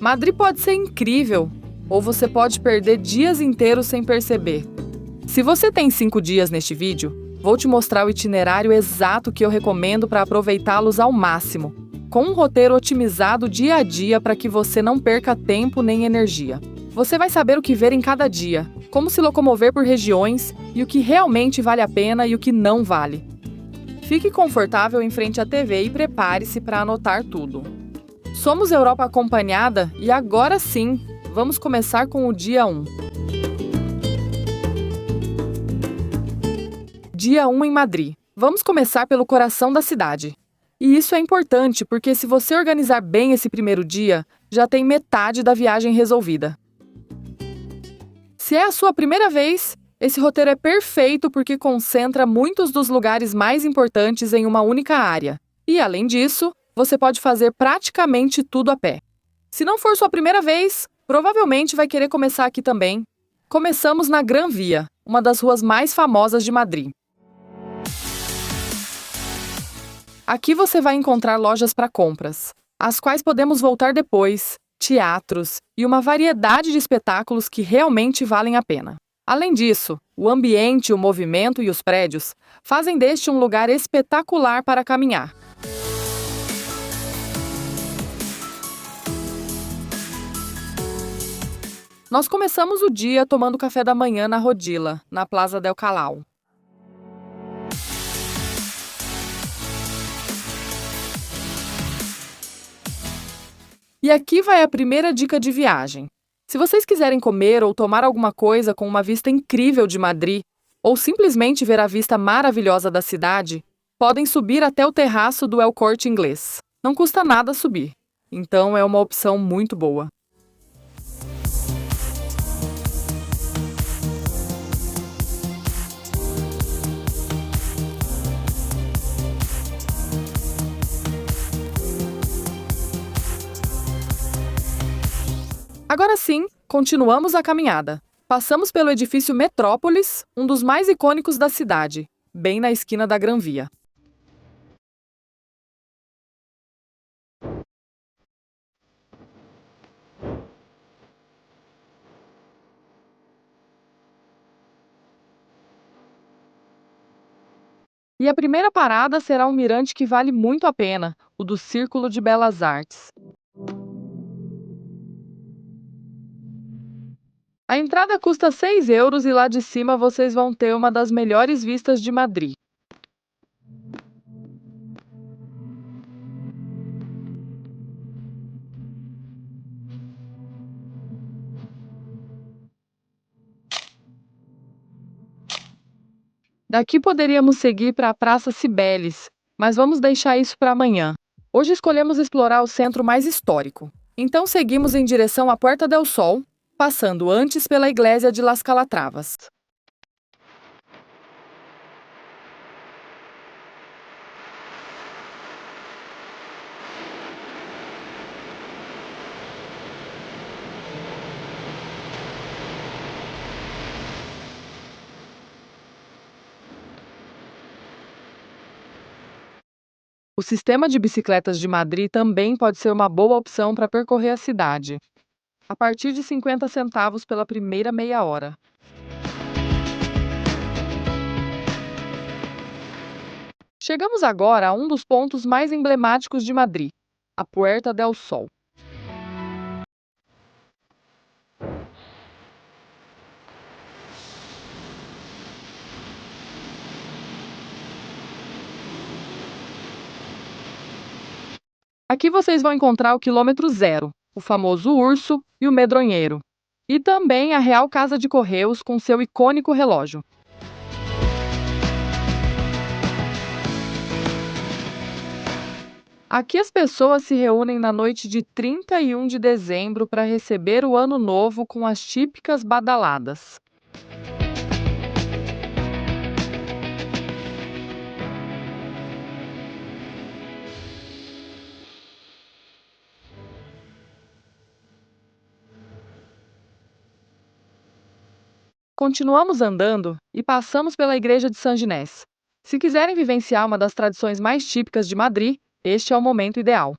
Madrid pode ser incrível, ou você pode perder dias inteiros sem perceber. Se você tem 5 dias neste vídeo, vou te mostrar o itinerário exato que eu recomendo para aproveitá-los ao máximo, com um roteiro otimizado dia a dia para que você não perca tempo nem energia. Você vai saber o que ver em cada dia, como se locomover por regiões e o que realmente vale a pena e o que não vale. Fique confortável em frente à TV e prepare-se para anotar tudo. Somos Europa Acompanhada e agora sim, vamos começar com o dia 1. Dia 1 em Madrid. Vamos começar pelo coração da cidade. E isso é importante porque se você organizar bem esse primeiro dia, já tem metade da viagem resolvida. Se é a sua primeira vez, esse roteiro é perfeito porque concentra muitos dos lugares mais importantes em uma única área. E, além disso, você pode fazer praticamente tudo a pé. Se não for sua primeira vez, provavelmente vai querer começar aqui também. Começamos na Gran Via, uma das ruas mais famosas de Madrid. Aqui você vai encontrar lojas para compras, às quais podemos voltar depois, teatros e uma variedade de espetáculos que realmente valem a pena. Além disso, o ambiente, o movimento e os prédios fazem deste um lugar espetacular para caminhar. Nós começamos o dia tomando café da manhã na Rodilla, na Plaza del Callao. E aqui vai a primeira dica de viagem. Se vocês quiserem comer ou tomar alguma coisa com uma vista incrível de Madrid, ou simplesmente ver a vista maravilhosa da cidade, podem subir até o terraço do El Corte Inglés. Não custa nada subir, então é uma opção muito boa. Agora sim, continuamos a caminhada. Passamos pelo edifício Metrópolis, um dos mais icônicos da cidade, bem na esquina da Gran Via. E a primeira parada será um mirante que vale muito a pena, o do Círculo de Belas Artes. A entrada custa 6 euros e lá de cima vocês vão ter uma das melhores vistas de Madrid. Daqui poderíamos seguir para a Praça Cibeles, mas vamos deixar isso para amanhã. Hoje escolhemos explorar o centro mais histórico. Então seguimos em direção à Puerta del Sol, passando antes pela Iglesia de las Calatravas. O sistema de bicicletas de Madrid também pode ser uma boa opção para percorrer a cidade, a partir de 50 centavos pela primeira meia hora. Chegamos agora a um dos pontos mais emblemáticos de Madrid, a Puerta del Sol. Aqui vocês vão encontrar o quilômetro zero, o famoso urso e o medronheiro, e também a Real Casa de Correios com seu icônico relógio. Aqui as pessoas se reúnem na noite de 31 de dezembro para receber o Ano Novo com as típicas badaladas. Continuamos andando e passamos pela Igreja de San Ginés. Se quiserem vivenciar uma das tradições mais típicas de Madrid, este é o momento ideal.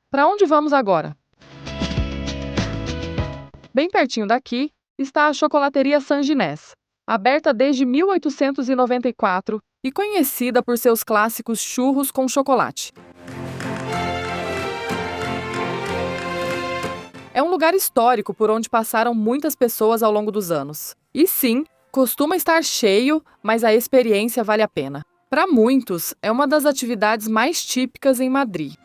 Para onde vamos agora? Bem pertinho daqui está a Chocolateria San Ginés, aberta desde 1894 e conhecida por seus clássicos churros com chocolate. É um lugar histórico por onde passaram muitas pessoas ao longo dos anos. E sim, costuma estar cheio, mas a experiência vale a pena. Para muitos, é uma das atividades mais típicas em Madrid.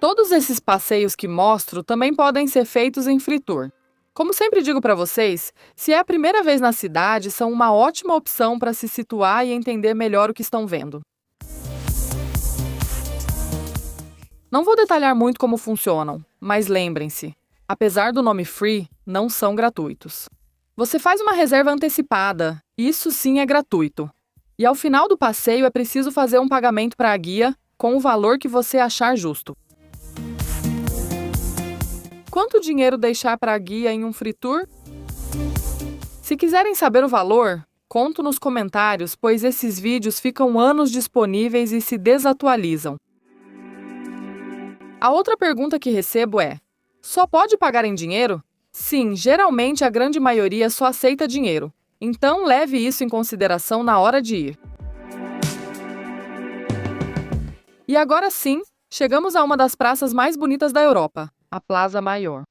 Todos esses passeios que mostro também podem ser feitos em free tour. Como sempre digo para vocês, se é a primeira vez na cidade, são uma ótima opção para se situar e entender melhor o que estão vendo. Não vou detalhar muito como funcionam, mas lembrem-se, apesar do nome free, não são gratuitos. Você faz uma reserva antecipada, isso sim é gratuito. E ao final do passeio é preciso fazer um pagamento para a guia com o valor que você achar justo. Quanto dinheiro deixar para a guia em um free tour? Se quiserem saber o valor, conto nos comentários, pois esses vídeos ficam anos disponíveis e se desatualizam. A outra pergunta que recebo é: só pode pagar em dinheiro? Sim, geralmente a grande maioria só aceita dinheiro. Então leve isso em consideração na hora de ir. E agora sim, chegamos a uma das praças mais bonitas da Europa, a Plaza Maior.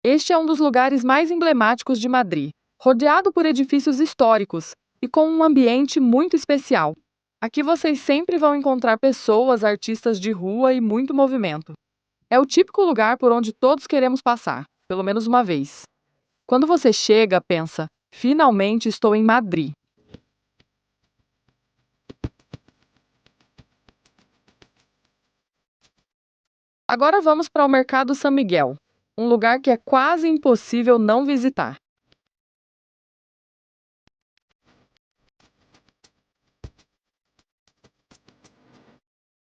Este é um dos lugares mais emblemáticos de Madrid, rodeado por edifícios históricos e com um ambiente muito especial. Aqui vocês sempre vão encontrar pessoas, artistas de rua e muito movimento. É o típico lugar por onde todos queremos passar, pelo menos uma vez. Quando você chega, pensa: finalmente estou em Madrid. Agora vamos para o Mercado San Miguel, um lugar que é quase impossível não visitar.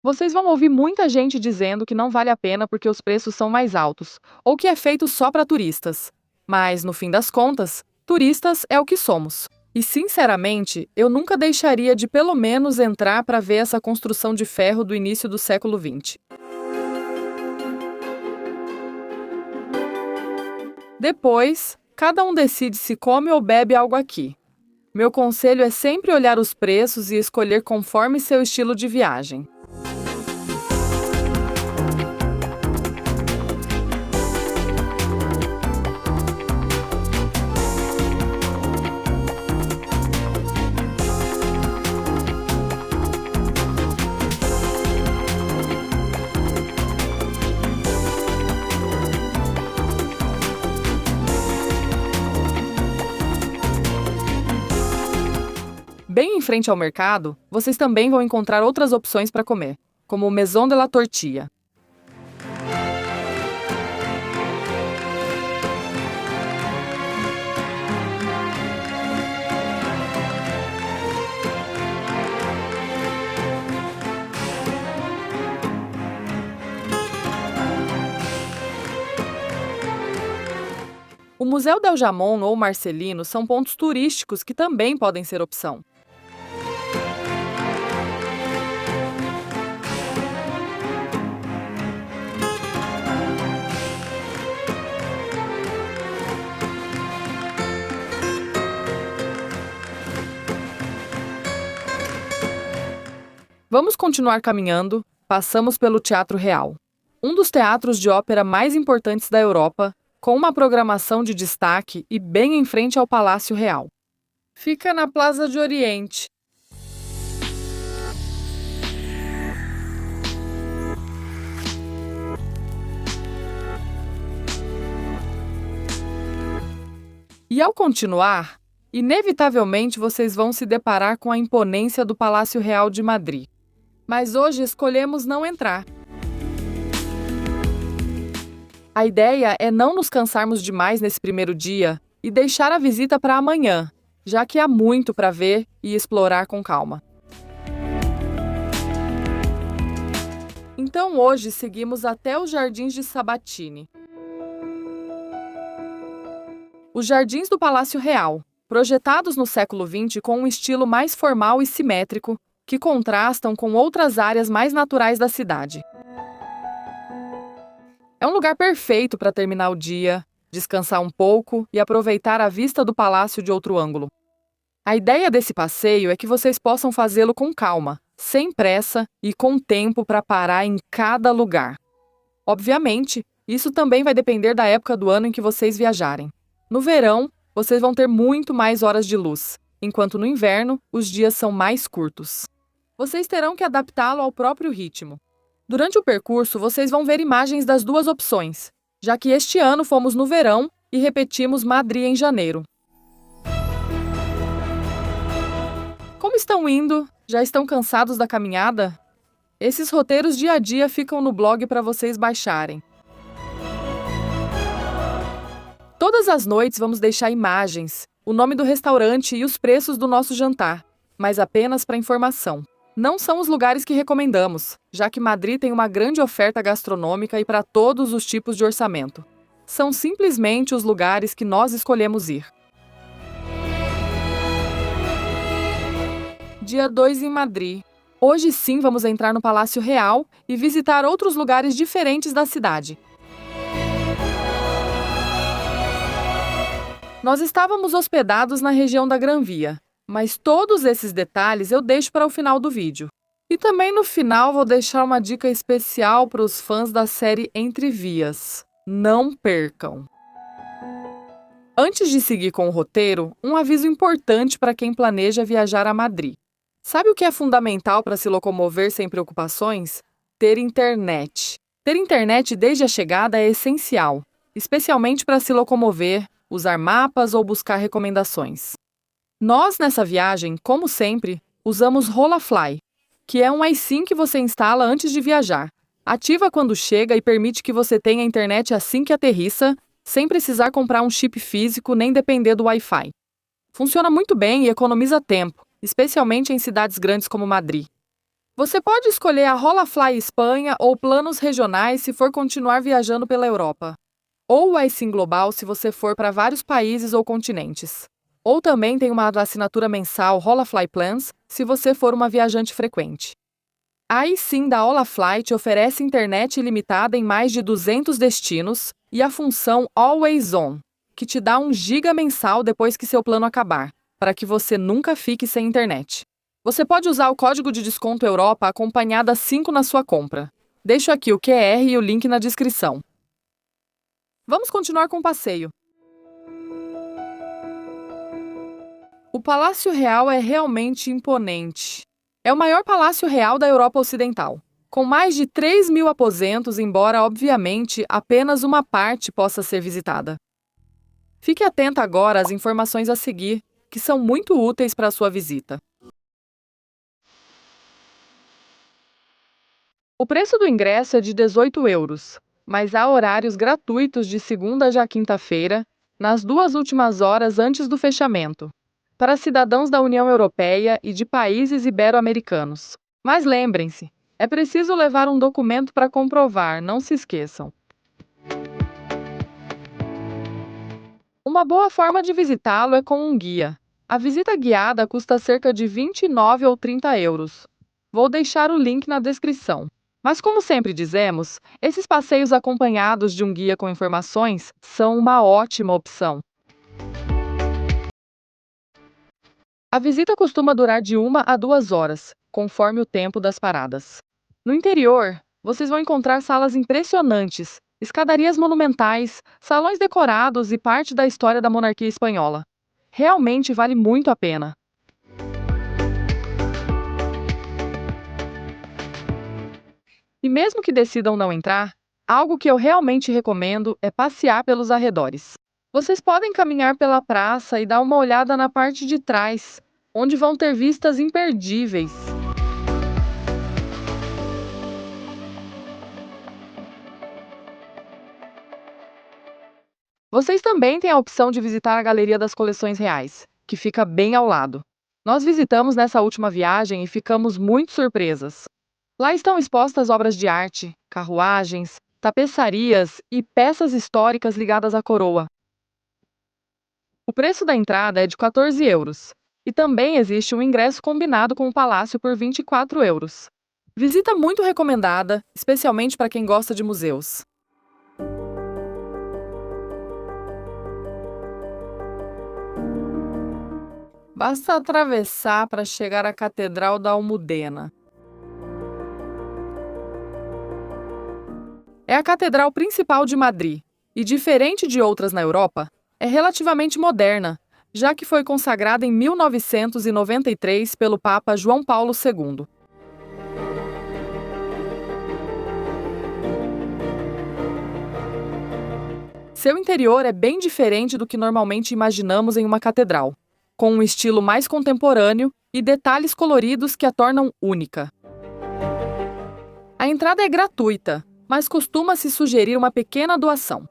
Vocês vão ouvir muita gente dizendo que não vale a pena porque os preços são mais altos, ou que é feito só para turistas. Mas, no fim das contas, turistas é o que somos. E, sinceramente, eu nunca deixaria de pelo menos entrar para ver essa construção de ferro do início do século XX. Depois, cada um decide se come ou bebe algo aqui. Meu conselho é sempre olhar os preços e escolher conforme seu estilo de viagem. Bem em frente ao mercado, vocês também vão encontrar outras opções para comer, como o Maison de la Tortilla. O Museu del Jamón ou Marcelino são pontos turísticos que também podem ser opção. Vamos continuar caminhando, passamos pelo Teatro Real, um dos teatros de ópera mais importantes da Europa, com uma programação de destaque e bem em frente ao Palácio Real. Fica na Plaza de Oriente. E ao continuar, inevitavelmente vocês vão se deparar com a imponência do Palácio Real de Madrid. Mas hoje escolhemos não entrar. A ideia é não nos cansarmos demais nesse primeiro dia e deixar a visita para amanhã, já que há muito para ver e explorar com calma. Então hoje seguimos até os Jardins de Sabatini. Os Jardins do Palácio Real, projetados no século XX com um estilo mais formal e simétrico, que contrastam com outras áreas mais naturais da cidade. É um lugar perfeito para terminar o dia, descansar um pouco e aproveitar a vista do palácio de outro ângulo. A ideia desse passeio é que vocês possam fazê-lo com calma, sem pressa e com tempo para parar em cada lugar. Obviamente, isso também vai depender da época do ano em que vocês viajarem. No verão, vocês vão ter muito mais horas de luz, enquanto no inverno, os dias são mais curtos. Vocês terão que adaptá-lo ao próprio ritmo. Durante o percurso, vocês vão ver imagens das duas opções, já que este ano fomos no verão e repetimos Madrid em janeiro. Como estão indo? Já estão cansados da caminhada? Esses roteiros dia a dia ficam no blog para vocês baixarem. Todas as noites vamos deixar imagens, o nome do restaurante e os preços do nosso jantar, mas apenas para informação. Não são os lugares que recomendamos, já que Madrid tem uma grande oferta gastronômica e para todos os tipos de orçamento. São simplesmente os lugares que nós escolhemos ir. Dia 2 em Madrid. Hoje sim vamos entrar no Palácio Real e visitar outros lugares diferentes da cidade. Nós estávamos hospedados na região da Gran Via, mas todos esses detalhes eu deixo para o final do vídeo. E também no final vou deixar uma dica especial para os fãs da série Entre Vias. Não percam! Antes de seguir com o roteiro, um aviso importante para quem planeja viajar a Madrid. Sabe o que é fundamental para se locomover sem preocupações? Ter internet. Ter internet desde a chegada é essencial, especialmente para se locomover, usar mapas ou buscar recomendações. Nós, nessa viagem, como sempre, usamos Rolafly, que é um iSIM que você instala antes de viajar. Ativa quando chega e permite que você tenha internet assim que aterrissa, sem precisar comprar um chip físico nem depender do Wi-Fi. Funciona muito bem e economiza tempo, especialmente em cidades grandes como Madrid. Você pode escolher a Rolafly Espanha ou planos regionais se for continuar viajando pela Europa. Ou o iSIM Global se você for para vários países ou continentes. Ou também tem uma assinatura mensal Rolafly Plans se você for uma viajante frequente. A iSIM da Rolafly te oferece internet ilimitada em mais de 200 destinos e a função Always On, que te dá 1 GB mensal depois que seu plano acabar, para que você nunca fique sem internet. Você pode usar o código de desconto Europa acompanhada 5 na sua compra. Deixo aqui o QR e o link na descrição. Vamos continuar com o passeio. O Palácio Real é realmente imponente. É o maior palácio real da Europa Ocidental, com mais de 3.000 aposentos, embora, obviamente, apenas uma parte possa ser visitada. Fique atenta agora às informações a seguir, que são muito úteis para a sua visita. O preço do ingresso é de 18 euros, mas há horários gratuitos de segunda a quinta-feira, nas 2 últimas horas antes do fechamento, para cidadãos da União Europeia e de países ibero-americanos. Mas lembrem-se, é preciso levar um documento para comprovar, não se esqueçam. Uma boa forma de visitá-lo é com um guia. A visita guiada custa cerca de 29 ou 30 euros. Vou deixar o link na descrição. Mas como sempre dizemos, esses passeios acompanhados de um guia com informações são uma ótima opção. A visita costuma durar de 1 a 2 horas, conforme o tempo das paradas. No interior, vocês vão encontrar salas impressionantes, escadarias monumentais, salões decorados e parte da história da monarquia espanhola. Realmente vale muito a pena. E mesmo que decidam não entrar, algo que eu realmente recomendo é passear pelos arredores. Vocês podem caminhar pela praça e dar uma olhada na parte de trás, onde vão ter vistas imperdíveis. Vocês também têm a opção de visitar a Galeria das Coleções Reais, que fica bem ao lado. Nós visitamos nessa última viagem e ficamos muito surpresas. Lá estão expostas obras de arte, carruagens, tapeçarias e peças históricas ligadas à coroa. O preço da entrada é de 14 euros. E também existe um ingresso combinado com o palácio por 24 euros. Visita muito recomendada, especialmente para quem gosta de museus. Basta atravessar para chegar à Catedral da Almudena. É a catedral principal de Madrid e, diferente de outras na Europa, é relativamente moderna, já que foi consagrada em 1993 pelo Papa João Paulo II. Seu interior é bem diferente do que normalmente imaginamos em uma catedral, com um estilo mais contemporâneo e detalhes coloridos que a tornam única. A entrada é gratuita, mas costuma-se sugerir uma pequena doação.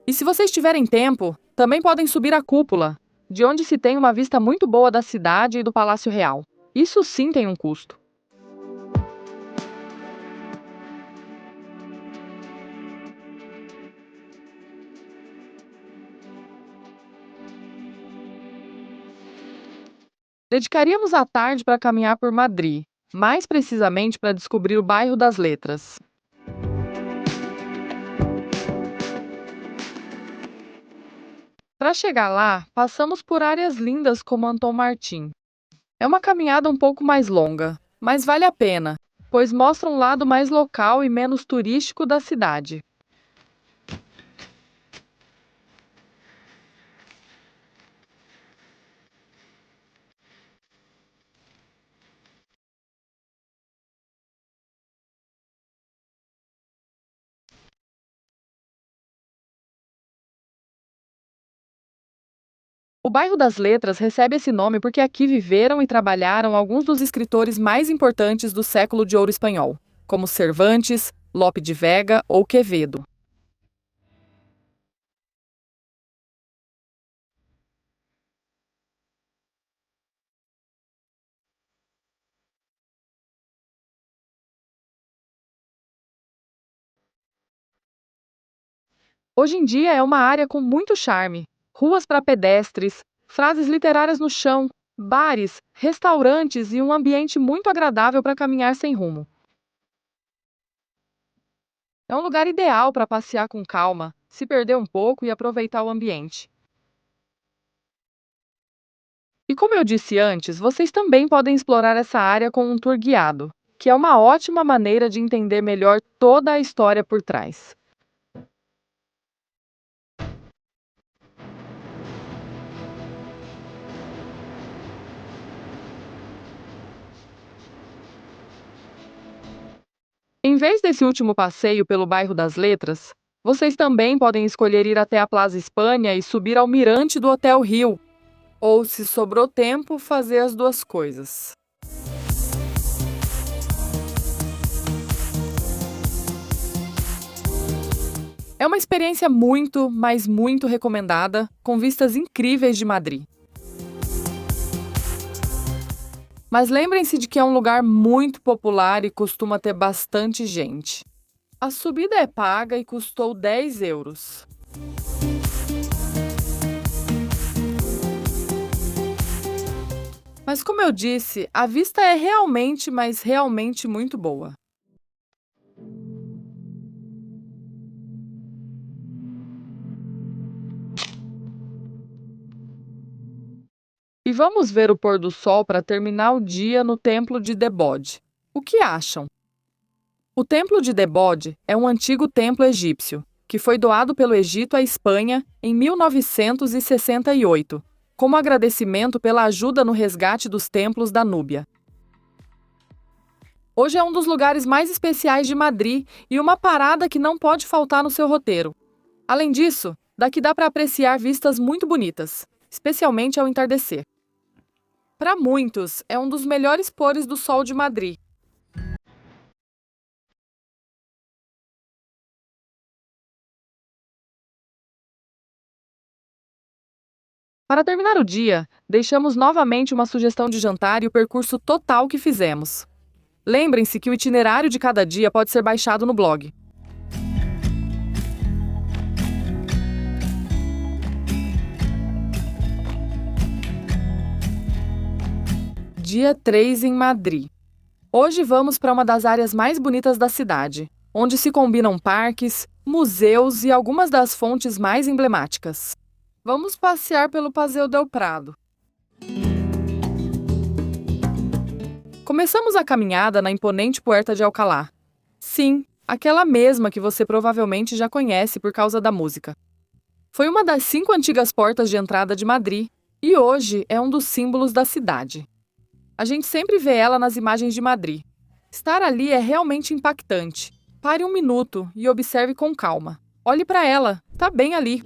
E se vocês tiverem tempo, também podem subir a cúpula, de onde se tem uma vista muito boa da cidade e do Palácio Real. Isso sim tem um custo. Dedicaríamos a tarde para caminhar por Madrid, mais precisamente para descobrir o bairro das Letras. Para chegar lá, passamos por áreas lindas como Antón Martín. É uma caminhada um pouco mais longa, mas vale a pena, pois mostra um lado mais local e menos turístico da cidade. O bairro das Letras recebe esse nome porque aqui viveram e trabalharam alguns dos escritores mais importantes do século de ouro espanhol, como Cervantes, Lope de Vega ou Quevedo. Hoje em dia é uma área com muito charme. Ruas para pedestres, frases literárias no chão, bares, restaurantes e um ambiente muito agradável para caminhar sem rumo. É um lugar ideal para passear com calma, se perder um pouco e aproveitar o ambiente. E como eu disse antes, vocês também podem explorar essa área com um tour guiado, que é uma ótima maneira de entender melhor toda a história por trás. Em vez desse último passeio pelo bairro das Letras, vocês também podem escolher ir até a Plaza Espanha e subir ao mirante do Hotel Rio, ou, se sobrou tempo, fazer as duas coisas. É uma experiência muito, mas muito recomendada, com vistas incríveis de Madrid. Mas lembrem-se de que é um lugar muito popular e costuma ter bastante gente. A subida é paga e custou 10 euros. Mas como eu disse, a vista é realmente, mas realmente muito boa. E vamos ver o pôr do sol para terminar o dia no Templo de Debode. O que acham? O Templo de Debode é um antigo templo egípcio, que foi doado pelo Egito à Espanha em 1968, como agradecimento pela ajuda no resgate dos templos da Núbia. Hoje é um dos lugares mais especiais de Madrid e uma parada que não pode faltar no seu roteiro. Além disso, daqui dá para apreciar vistas muito bonitas, especialmente ao entardecer. Para muitos, é um dos melhores pôres do sol de Madrid. Para terminar o dia, deixamos novamente uma sugestão de jantar e o percurso total que fizemos. Lembrem-se que o itinerário de cada dia pode ser baixado no blog. Dia 3 em Madrid. Hoje vamos para uma das áreas mais bonitas da cidade, onde se combinam parques, museus e algumas das fontes mais emblemáticas. Vamos passear pelo Paseo del Prado. Começamos a caminhada na imponente Puerta de Alcalá. Sim, aquela mesma que você provavelmente já conhece por causa da música. Foi uma das 5 antigas portas de entrada de Madrid e hoje é um dos símbolos da cidade. A gente sempre vê ela nas imagens de Madrid. Estar ali é realmente impactante. Pare um minuto e observe com calma. Olhe para ela, tá bem ali.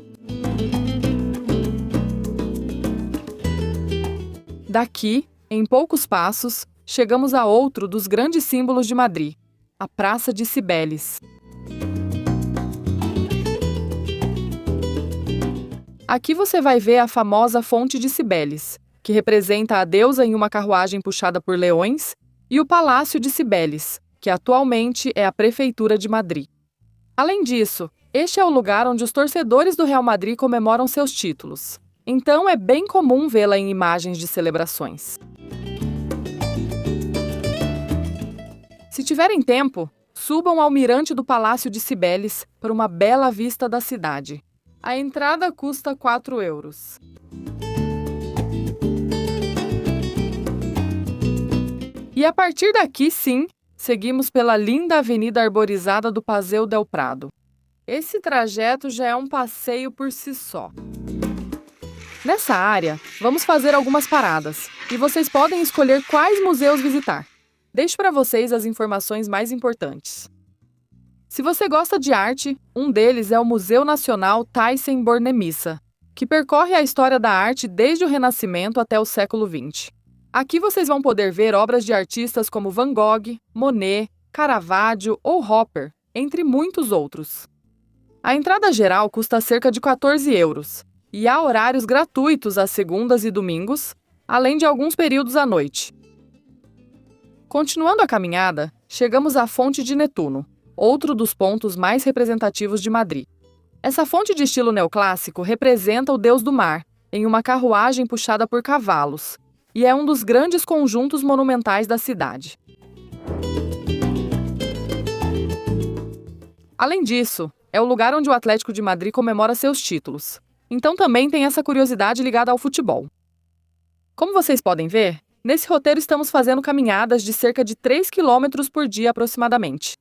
Daqui, em poucos passos, chegamos a outro dos grandes símbolos de Madrid, a Praça de Cibeles. Aqui você vai ver a famosa Fonte de Cibeles, que representa a deusa em uma carruagem puxada por leões, e o Palácio de Cibeles, que atualmente é a Prefeitura de Madrid. Além disso, este é o lugar onde os torcedores do Real Madrid comemoram seus títulos. Então é bem comum vê-la em imagens de celebrações. Se tiverem tempo, subam ao mirante do Palácio de Cibeles para uma bela vista da cidade. A entrada custa 4 euros. E a partir daqui, sim, seguimos pela linda avenida arborizada do Paseo del Prado. Esse trajeto já é um passeio por si só. Nessa área, vamos fazer algumas paradas, e vocês podem escolher quais museus visitar. Deixo para vocês as informações mais importantes. Se você gosta de arte, um deles é o Museu Nacional Thyssen-Bornemisza, que percorre a história da arte desde o Renascimento até o século XX. Aqui vocês vão poder ver obras de artistas como Van Gogh, Monet, Caravaggio ou Hopper, entre muitos outros. A entrada geral custa cerca de 14 euros, e há horários gratuitos às segundas e domingos, além de alguns períodos à noite. Continuando a caminhada, chegamos à Fonte de Netuno, outro dos pontos mais representativos de Madrid. Essa fonte de estilo neoclássico representa o deus do mar, em uma carruagem puxada por cavalos, e é um dos grandes conjuntos monumentais da cidade. Além disso, é o lugar onde o Atlético de Madrid comemora seus títulos. Então também tem essa curiosidade ligada ao futebol. Como vocês podem ver, nesse roteiro estamos fazendo caminhadas de cerca de 3 km por dia aproximadamente.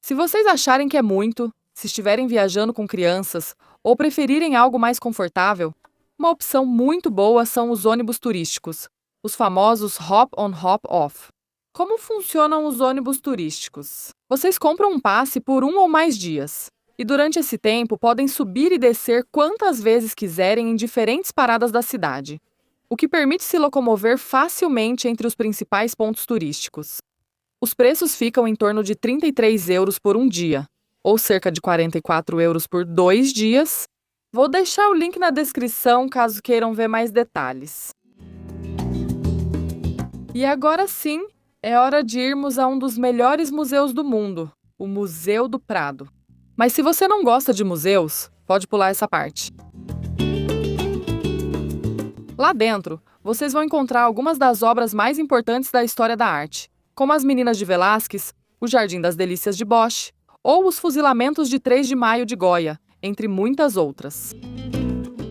Se vocês acharem que é muito, se estiverem viajando com crianças ou preferirem algo mais confortável, uma opção muito boa são os ônibus turísticos, os famosos hop-on hop-off. Como funcionam os ônibus turísticos? Vocês compram um passe por 1 ou mais dias, e durante esse tempo podem subir e descer quantas vezes quiserem em diferentes paradas da cidade, o que permite se locomover facilmente entre os principais pontos turísticos. Os preços ficam em torno de 33 euros por um dia, ou cerca de 44 euros por 2 dias. Vou deixar o link na descrição caso queiram ver mais detalhes. E agora sim, é hora de irmos a um dos melhores museus do mundo, o Museu do Prado. Mas se você não gosta de museus, pode pular essa parte. Lá dentro, vocês vão encontrar algumas das obras mais importantes da história da arte, como as Meninas de Velázquez, o Jardim das Delícias de Bosch, ou os Fuzilamentos de 3 de Maio de Goya, entre muitas outras.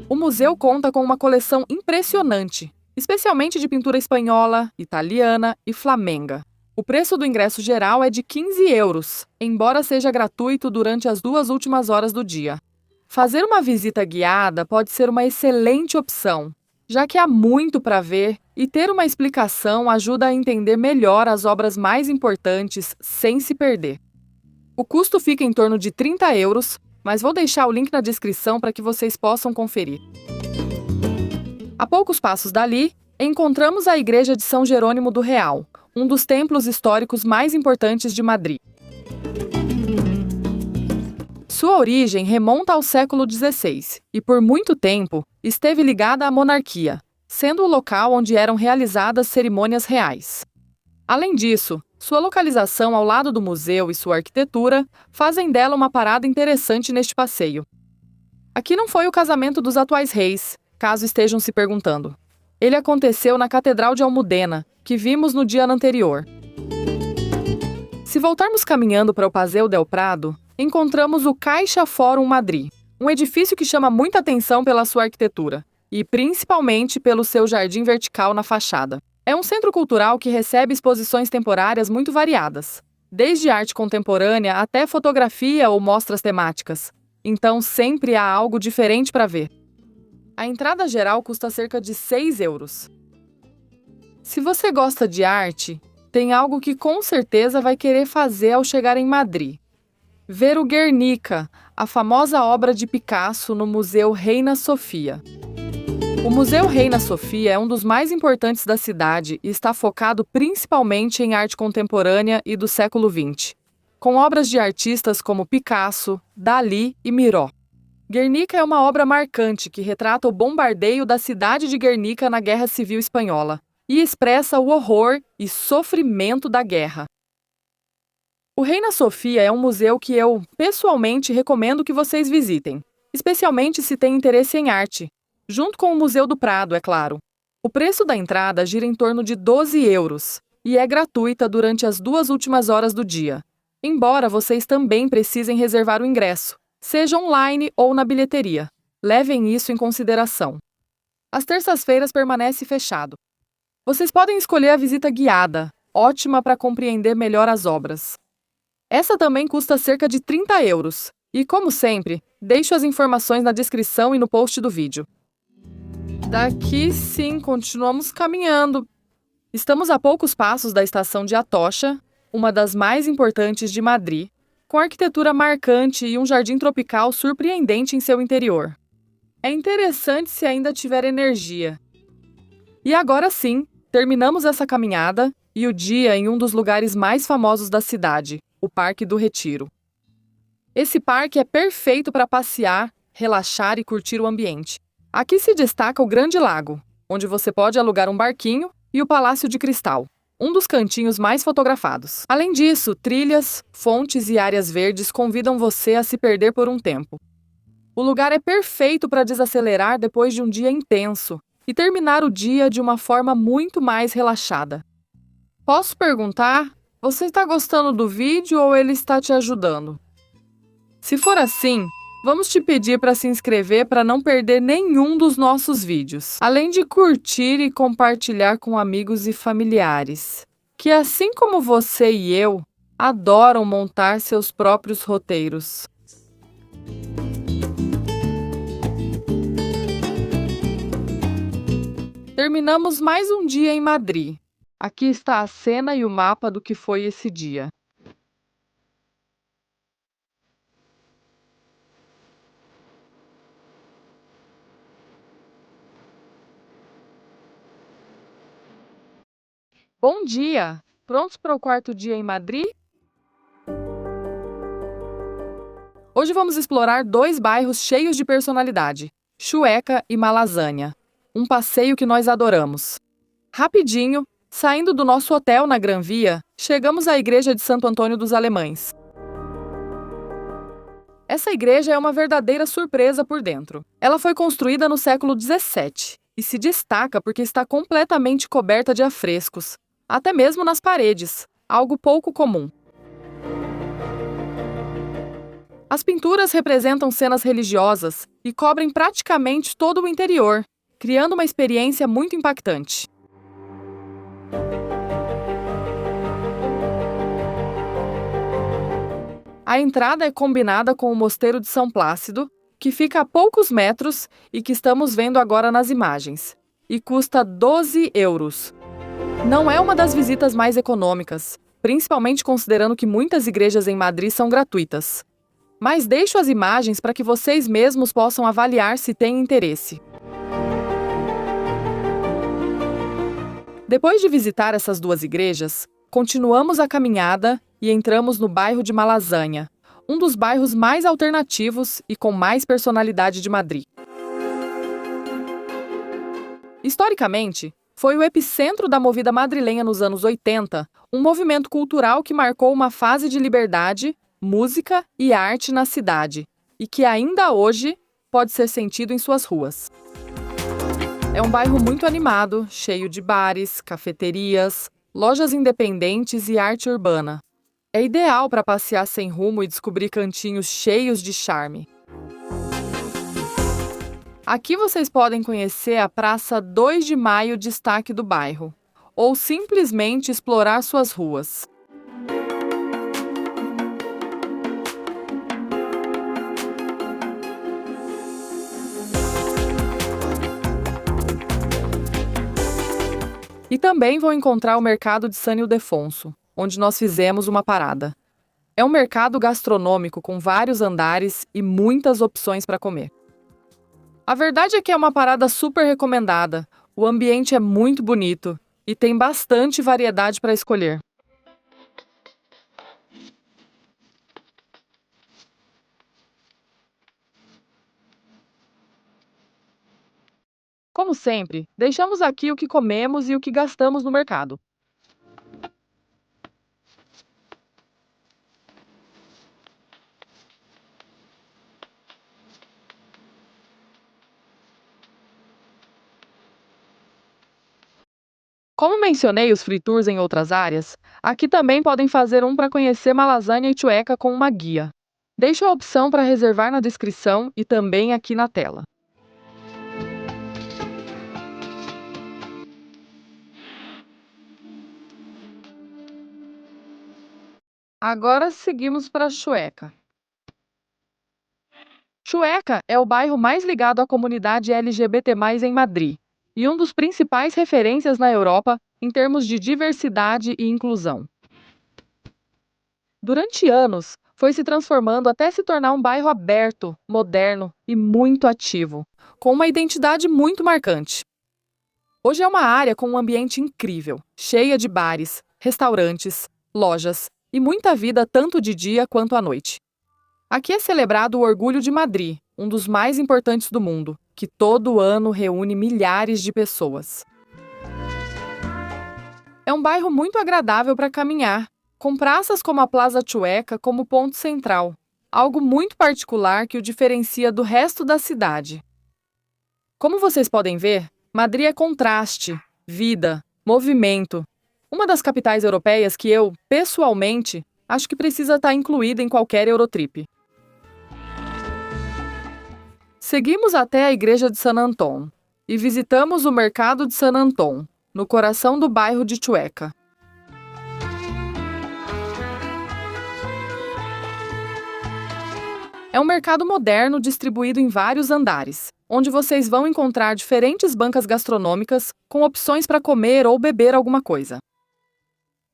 O museu conta com uma coleção impressionante, especialmente de pintura espanhola, italiana e flamenga. O preço do ingresso geral é de 15 euros, embora seja gratuito durante as 2 últimas horas do dia. Fazer uma visita guiada pode ser uma excelente opção, já que há muito para ver e ter uma explicação ajuda a entender melhor as obras mais importantes sem se perder. O custo fica em torno de 30 euros, mas vou deixar o link na descrição para que vocês possam conferir. A poucos passos dali, encontramos a Igreja de São Jerônimo do Real, um dos templos históricos mais importantes de Madrid. Sua origem remonta ao século XVI e, por muito tempo, esteve ligada à monarquia, sendo o local onde eram realizadas cerimônias reais. Além disso, sua localização ao lado do museu e sua arquitetura fazem dela uma parada interessante neste passeio. Aqui não foi o casamento dos atuais reis, caso estejam se perguntando. Ele aconteceu na Catedral de Almudena, que vimos no dia anterior. Se voltarmos caminhando para o Paseo del Prado, encontramos o Caixa Fórum Madrid, um edifício que chama muita atenção pela sua arquitetura, e principalmente pelo seu jardim vertical na fachada. É um centro cultural que recebe exposições temporárias muito variadas, desde arte contemporânea até fotografia ou mostras temáticas. Então sempre há algo diferente para ver. A entrada geral custa cerca de 6 euros. Se você gosta de arte, tem algo que com certeza vai querer fazer ao chegar em Madrid. Ver o Guernica, a famosa obra de Picasso no Museu Reina Sofia. O Museu Reina Sofia é um dos mais importantes da cidade e está focado principalmente em arte contemporânea e do século XX, com obras de artistas como Picasso, Dalí e Miró. Guernica é uma obra marcante que retrata o bombardeio da cidade de Guernica na Guerra Civil Espanhola e expressa o horror e sofrimento da guerra. O Reina Sofia é um museu que eu, pessoalmente, recomendo que vocês visitem, especialmente se têm interesse em arte, junto com o Museu do Prado, é claro. O preço da entrada gira em torno de 12 euros e é gratuita durante as 2 últimas horas do dia, embora vocês também precisem reservar o ingresso, seja online ou na bilheteria. Levem isso em consideração. Às terças-feiras permanece fechado. Vocês podem escolher a visita guiada, ótima para compreender melhor as obras. Essa também custa cerca de 30 euros. E, como sempre, deixo as informações na descrição e no post do vídeo. Daqui sim, continuamos caminhando. Estamos a poucos passos da estação de Atocha, uma das mais importantes de Madrid, com arquitetura marcante e um jardim tropical surpreendente em seu interior. É interessante se ainda tiver energia. E agora sim, terminamos essa caminhada e o dia em um dos lugares mais famosos da cidade, o Parque do Retiro. Esse parque é perfeito para passear, relaxar e curtir o ambiente. Aqui se destaca o Grande Lago, onde você pode alugar um barquinho, e o Palácio de Cristal, um dos cantinhos mais fotografados. Além disso, trilhas, fontes e áreas verdes convidam você a se perder por um tempo. O lugar é perfeito para desacelerar depois de um dia intenso e terminar o dia de uma forma muito mais relaxada. Posso perguntar, você está gostando do vídeo ou ele está te ajudando? Se for assim, vamos te pedir para se inscrever para não perder nenhum dos nossos vídeos, além de curtir e compartilhar com amigos e familiares, que assim como você e eu, adoram montar seus próprios roteiros. Terminamos mais um dia em Madrid. Aqui está a cena e o mapa do que foi esse dia. Bom dia! Prontos para o 4º dia em Madrid? Hoje vamos explorar 2 bairros cheios de personalidade, Chueca e Malazânia. Um passeio que nós adoramos. Rapidinho, saindo do nosso hotel na Gran Via, chegamos à igreja de Santo Antônio dos Alemães. Essa igreja é uma verdadeira surpresa por dentro. Ela foi construída no século XVII e se destaca porque está completamente coberta de afrescos, até mesmo nas paredes, algo pouco comum. As pinturas representam cenas religiosas e cobrem praticamente todo o interior, criando uma experiência muito impactante. A entrada é combinada com o Mosteiro de São Plácido, que fica a poucos metros e que estamos vendo agora nas imagens, e custa 12 euros. Não é uma das visitas mais econômicas, principalmente considerando que muitas igrejas em Madrid são gratuitas. Mas deixo as imagens para que vocês mesmos possam avaliar se têm interesse. Depois de visitar essas 2 igrejas, continuamos a caminhada e entramos no bairro de Malazânia, um dos bairros mais alternativos e com mais personalidade de Madrid. Historicamente, foi o epicentro da movida madrilenha nos anos 80, um movimento cultural que marcou uma fase de liberdade, música e arte na cidade, e que ainda hoje pode ser sentido em suas ruas. É um bairro muito animado, cheio de bares, cafeterias, lojas independentes e arte urbana. É ideal para passear sem rumo e descobrir cantinhos cheios de charme. Aqui vocês podem conhecer a Praça 2 de Maio, destaque do bairro, ou simplesmente explorar suas ruas. E também vão encontrar o mercado de San Ildefonso, onde nós fizemos uma parada. É um mercado gastronômico com vários andares e muitas opções para comer. A verdade é que é uma parada super recomendada. O ambiente é muito bonito e tem bastante variedade para escolher. Como sempre, deixamos aqui o que comemos e o que gastamos no mercado. Como mencionei os free tours em outras áreas, aqui também podem fazer um para conhecer Malazânia e Chueca com uma guia. Deixo a opção para reservar na descrição e também aqui na tela. Agora seguimos para Chueca. Chueca é o bairro mais ligado à comunidade LGBT+ em Madrid e um dos principais referências na Europa em termos de diversidade e inclusão. Durante anos, foi se transformando até se tornar um bairro aberto, moderno e muito ativo, com uma identidade muito marcante. Hoje é uma área com um ambiente incrível, cheia de bares, restaurantes, lojas e muita vida tanto de dia quanto à noite. Aqui é celebrado o Orgulho de Madrid, um dos mais importantes do mundo, que todo ano reúne milhares de pessoas. É um bairro muito agradável para caminhar, com praças como a Plaza Chueca como ponto central, algo muito particular que o diferencia do resto da cidade. Como vocês podem ver, Madrid é contraste, vida, movimento. Uma das capitais europeias que eu, pessoalmente, acho que precisa estar incluída em qualquer Eurotrip. Seguimos até a igreja de San Antón e visitamos o mercado de San Antón, no coração do bairro de Chueca. É um mercado moderno distribuído em vários andares, onde vocês vão encontrar diferentes bancas gastronômicas com opções para comer ou beber alguma coisa.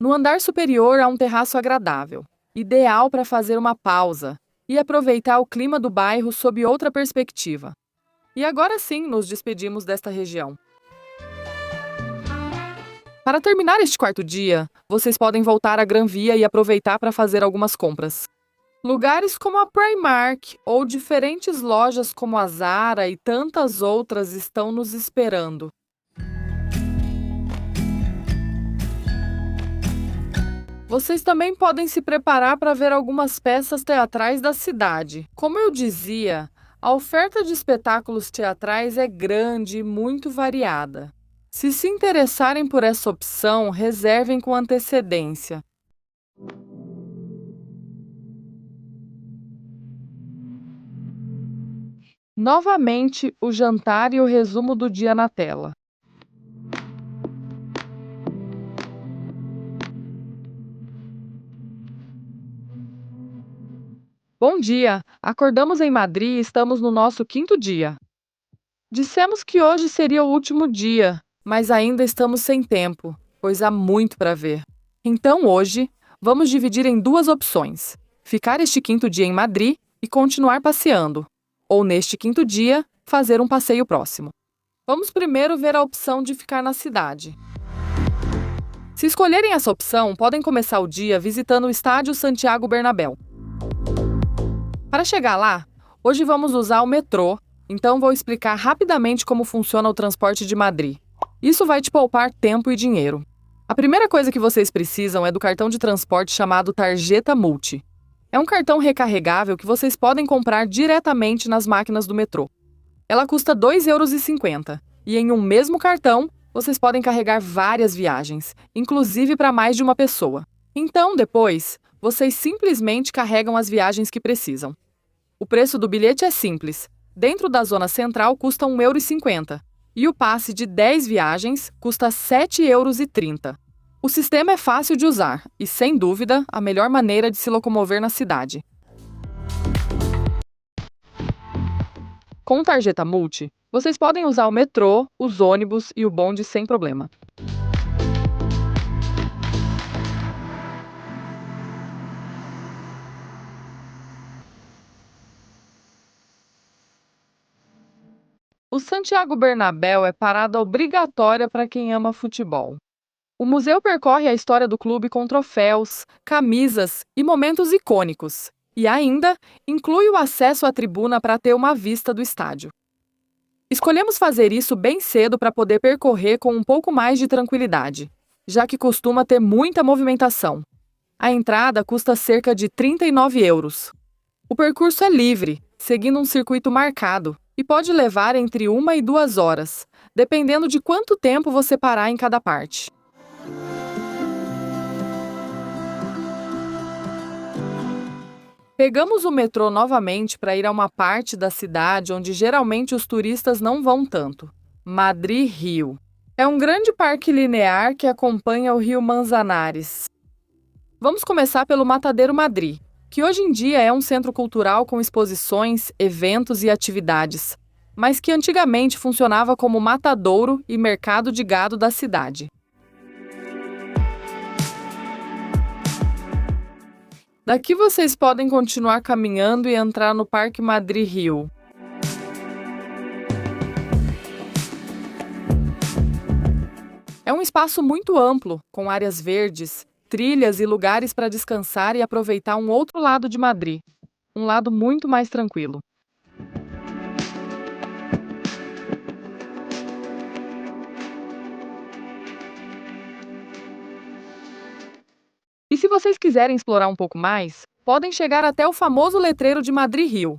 No andar superior há um terraço agradável, ideal para fazer uma pausa e aproveitar o clima do bairro sob outra perspectiva. E agora sim nos despedimos desta região. Para terminar este quarto dia, vocês podem voltar à Gran Via e aproveitar para fazer algumas compras. Lugares como a Primark ou diferentes lojas como a Zara e tantas outras estão nos esperando. Vocês também podem se preparar para ver algumas peças teatrais da cidade. Como eu dizia, a oferta de espetáculos teatrais é grande e muito variada. Se se interessarem por essa opção, reservem com antecedência. Novamente, o jantar e o resumo do dia na tela. Bom dia! Acordamos em Madrid e estamos no nosso quinto dia. Dissemos que hoje seria o último dia, mas ainda estamos sem tempo, pois há muito para ver. Então hoje, vamos dividir em duas opções: ficar este quinto dia em Madrid e continuar passeando, ou neste quinto dia, fazer um passeio próximo. Vamos primeiro ver a opção de ficar na cidade. Se escolherem essa opção, podem começar o dia visitando o Estádio Santiago Bernabéu. Para chegar lá, hoje vamos usar o metrô, então vou explicar rapidamente como funciona o transporte de Madrid. Isso vai te poupar tempo e dinheiro. A primeira coisa que vocês precisam é do cartão de transporte chamado Tarjeta Multi. É um cartão recarregável que vocês podem comprar diretamente nas máquinas do metrô. Ela custa 2,50 € E em um mesmo cartão, vocês podem carregar várias viagens, inclusive para mais de uma pessoa. Então, depois, vocês simplesmente carregam as viagens que precisam. O preço do bilhete é simples. Dentro da zona central custa R$ 1,50 e o passe de 10 viagens custa R$ 7,30. O sistema é fácil de usar e, sem dúvida, a melhor maneira de se locomover na cidade. Com tarjeta Multi, vocês podem usar o metrô, os ônibus e o bonde sem problema. O Santiago Bernabéu é parada obrigatória para quem ama futebol. O museu percorre a história do clube com troféus, camisas e momentos icônicos. E ainda inclui o acesso à tribuna para ter uma vista do estádio. Escolhemos fazer isso bem cedo para poder percorrer com um pouco mais de tranquilidade, já que costuma ter muita movimentação. A entrada custa cerca de 39 euros. O percurso é livre, seguindo um circuito marcado, e pode levar entre 1 e 2 horas, dependendo de quanto tempo você parar em cada parte. Pegamos o metrô novamente para ir a uma parte da cidade onde geralmente os turistas não vão tanto: Madrid-Rio. É um grande parque linear que acompanha o rio Manzanares. Vamos começar pelo Matadeiro Madrid, que hoje em dia é um centro cultural com exposições, eventos e atividades, mas que antigamente funcionava como matadouro e mercado de gado da cidade. Daqui vocês podem continuar caminhando e entrar no Parque Madrid-Rio. É um espaço muito amplo, com áreas verdes, trilhas e lugares para descansar e aproveitar um outro lado de Madrid, um lado muito mais tranquilo. E se vocês quiserem explorar um pouco mais, podem chegar até o famoso letreiro de Madrid-Rio.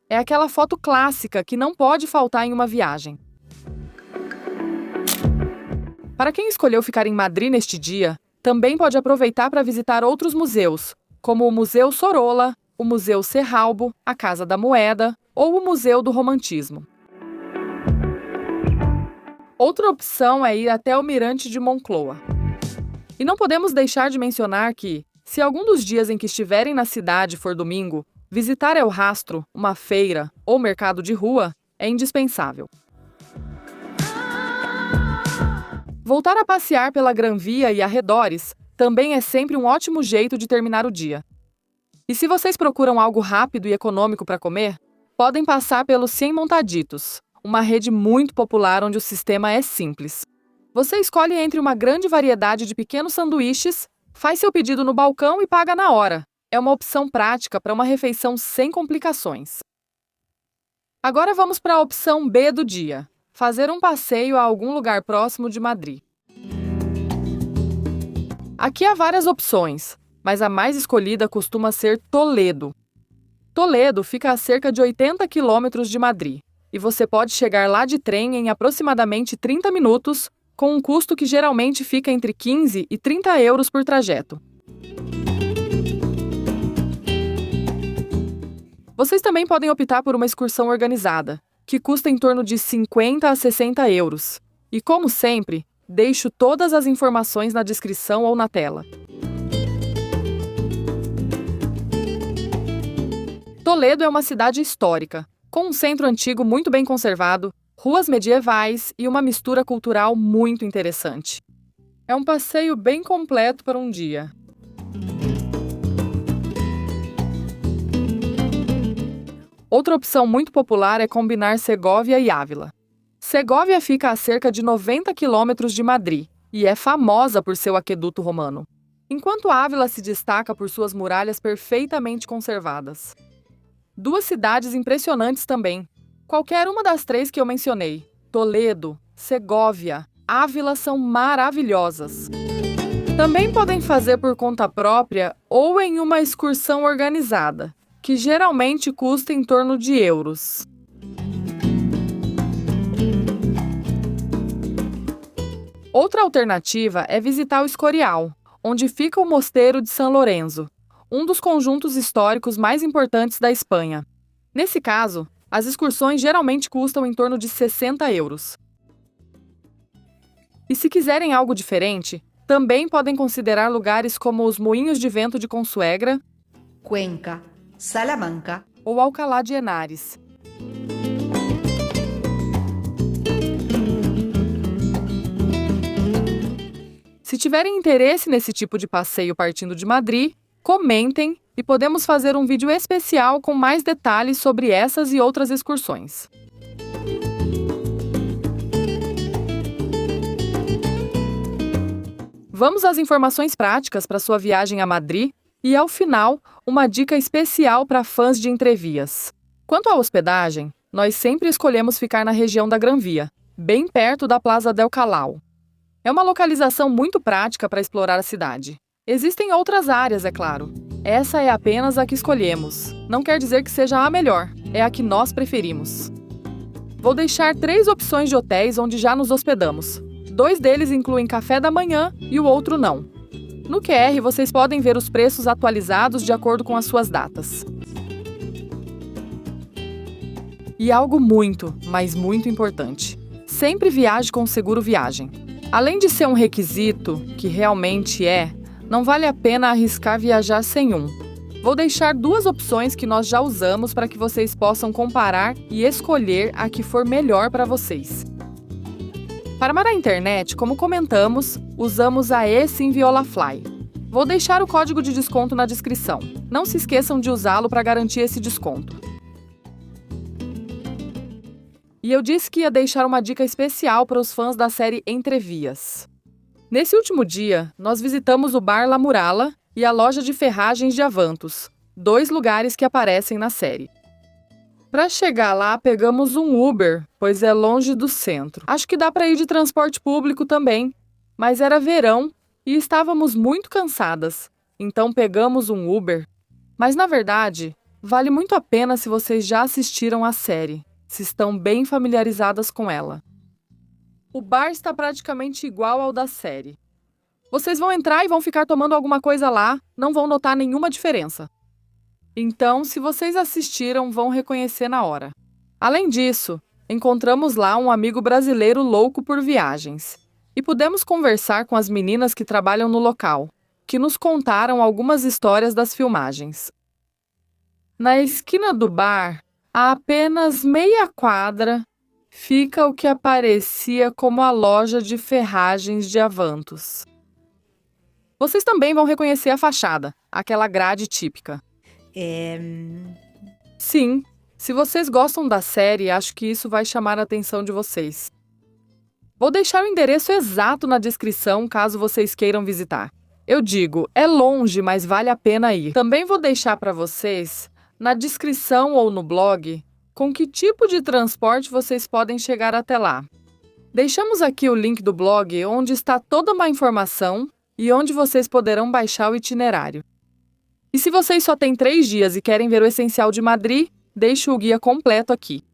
É aquela foto clássica que não pode faltar em uma viagem. Para quem escolheu ficar em Madrid neste dia, também pode aproveitar para visitar outros museus, como o Museu Sorolla, o Museu Serralbo, a Casa da Moeda ou o Museu do Romantismo. Outra opção é ir até o Mirante de Moncloa. E não podemos deixar de mencionar que, se algum dos dias em que estiverem na cidade for domingo, visitar El Rastro, uma feira ou mercado de rua é indispensável. Voltar a passear pela Gran Via e arredores também é sempre um ótimo jeito de terminar o dia. E se vocês procuram algo rápido e econômico para comer, podem passar pelo Cien Montaditos, uma rede muito popular onde o sistema é simples. Você escolhe entre uma grande variedade de pequenos sanduíches, faz seu pedido no balcão e paga na hora. É uma opção prática para uma refeição sem complicações. Agora vamos para a opção B do dia: fazer um passeio a algum lugar próximo de Madrid. Aqui há várias opções, mas a mais escolhida costuma ser Toledo. Toledo fica a cerca de 80 quilômetros de Madrid, e você pode chegar lá de trem em aproximadamente 30 minutos, com um custo que geralmente fica entre 15 e 30 euros por trajeto. Vocês também podem optar por uma excursão organizada, que custa em torno de 50 a 60 euros. E, como sempre, deixo todas as informações na descrição ou na tela. Toledo é uma cidade histórica, com um centro antigo muito bem conservado, ruas medievais e uma mistura cultural muito interessante. É um passeio bem completo para um dia. Outra opção muito popular é combinar Segóvia e Ávila. Segóvia fica a cerca de 90 quilômetros de Madrid e é famosa por seu aqueduto romano, enquanto Ávila se destaca por suas muralhas perfeitamente conservadas. Duas cidades impressionantes também. Qualquer uma das três que eu mencionei, Toledo, Segóvia, Ávila, são maravilhosas. Também podem fazer por conta própria ou em uma excursão organizada, que geralmente custa em torno de euros. Outra alternativa é visitar o Escorial, onde fica o Mosteiro de São Lourenço, um dos conjuntos históricos mais importantes da Espanha. Nesse caso, as excursões geralmente custam em torno de 60 euros. E se quiserem algo diferente, também podem considerar lugares como os Moinhos de Vento de Consuegra, Cuenca, Salamanca ou Alcalá de Henares. Se tiverem interesse nesse tipo de passeio partindo de Madrid, comentem e podemos fazer um vídeo especial com mais detalhes sobre essas e outras excursões. Vamos às informações práticas para sua viagem a Madrid e, ao final, uma dica especial para fãs de entrevias. Quanto à hospedagem, nós sempre escolhemos ficar na região da Gran Via, bem perto da Plaza del Callao. É uma localização muito prática para explorar a cidade. Existem outras áreas, é claro. Essa é apenas a que escolhemos. Não quer dizer que seja a melhor, é a que nós preferimos. Vou deixar 3 opções de hotéis onde já nos hospedamos. 2 deles incluem café da manhã e o outro não. No QR, vocês podem ver os preços atualizados de acordo com as suas datas. E algo muito, mas muito importante. Sempre viaje com seguro viagem. Além de ser um requisito, que realmente é, não vale a pena arriscar viajar sem um. Vou deixar 2 opções que nós já usamos para que vocês possam comparar e escolher a que for melhor para vocês. Para armar a internet, como comentamos, usamos a eSIM-Violafly. Vou deixar o código de desconto na descrição. Não se esqueçam de usá-lo para garantir esse desconto. E eu disse que ia deixar uma dica especial para os fãs da série Entrevias. Nesse último dia, nós visitamos o Bar La Muralla e a loja de ferragens de Avantos, 2 lugares que aparecem na série. Para chegar lá, pegamos um Uber, pois é longe do centro. Acho que dá para ir de transporte público também, mas era verão e estávamos muito cansadas, então pegamos um Uber. Mas, na verdade, vale muito a pena se vocês já assistiram a série, se estão bem familiarizadas com ela. O bar está praticamente igual ao da série. Vocês vão entrar e vão ficar tomando alguma coisa lá, não vão notar nenhuma diferença. Então, se vocês assistiram, vão reconhecer na hora. Além disso, encontramos lá um amigo brasileiro louco por viagens. E pudemos conversar com as meninas que trabalham no local, que nos contaram algumas histórias das filmagens. Na esquina do bar, a apenas meia quadra, fica o que aparecia como a loja de ferragens de Avantos. Vocês também vão reconhecer a fachada, aquela grade típica. Sim, se vocês gostam da série, acho que isso vai chamar a atenção de vocês. Vou deixar o endereço exato na descrição caso vocês queiram visitar. Eu digo, é longe, mas vale a pena ir. Também vou deixar para vocês, na descrição ou no blog, com que tipo de transporte vocês podem chegar até lá. Deixamos aqui o link do blog onde está toda uma informação e onde vocês poderão baixar o itinerário. E se vocês só têm 3 dias e querem ver o essencial de Madrid, deixo o guia completo aqui.